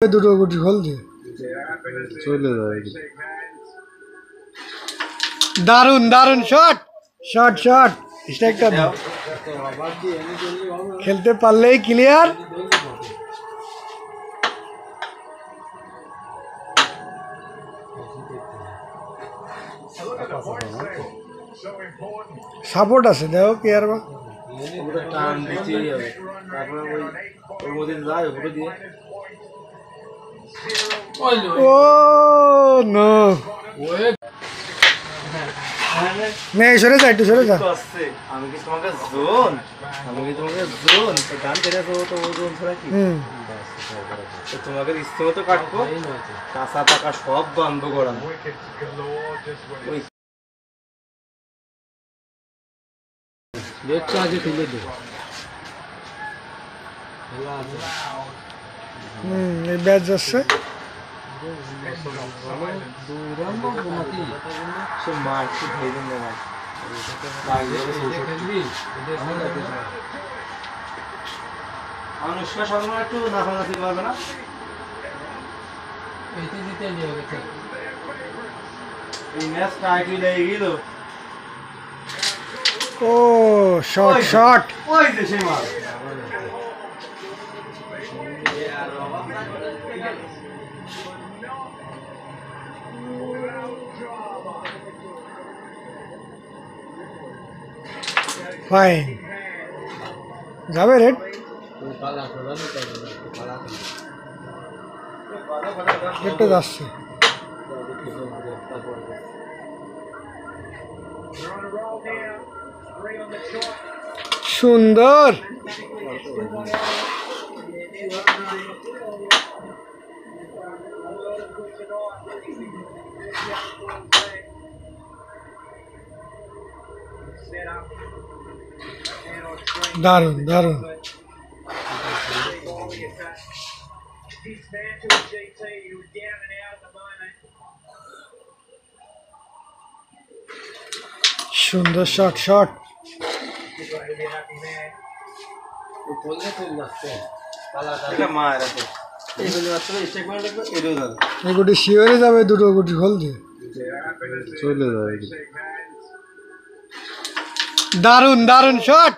দুটো গুটি খোল দিয়ে চলে যায়। দারুন দারুন শট শট শট স্ট্রাইকটা দাও। খেলতে পারলেই ক্লিয়ার। সাপোর্ট আছে দেখো কি আর বা টান দিতেই হবে, তারপরে ওর মধ্যে যায় ওগুলো দিয়ে। ও নো নেই, সরে যা একটু সরে যা। আমি কি তোমাকে জোন, তো গান কেটেছো তো ও জোন ছাড়া কি? তো তোমাকে ইচ্ছে মতো কাটবো, কাঁচা পাকা সব বন্ধ করানো। দেখছো আগে তুলে দে। এই ব্যাচ যাচ্ছে। অনুষ্কা শর্মা একটু নাফানাফি পারবে না? এই ম্যাচ টাইট লেগে গেল। ও শট শট ওই যে সেই মাল। ফাইন যাবে রেড। রেডটা যাচ্ছে। সুন্দর দারুন দারুন। সুন্দর শট শট। এই গুটি শিওরে যাবে, দুটো গুটি খোল দিয়ে চলে যায়। দারুন দারুন শট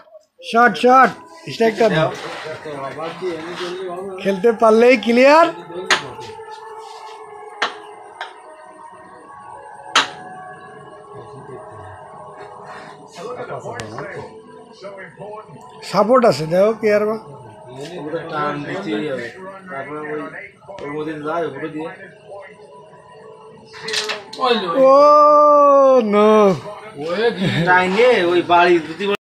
শট শট স্ট্রাইকটা দাও। খেলতে পারলেই ক্লিয়ার। সাপোর্ট আছে দেখো কি আর বা টান দিতেই হবে, তারপরে ওর মধ্যে যায় ওগুলো দিয়ে। ও নো টাইনে ওই বাড়ি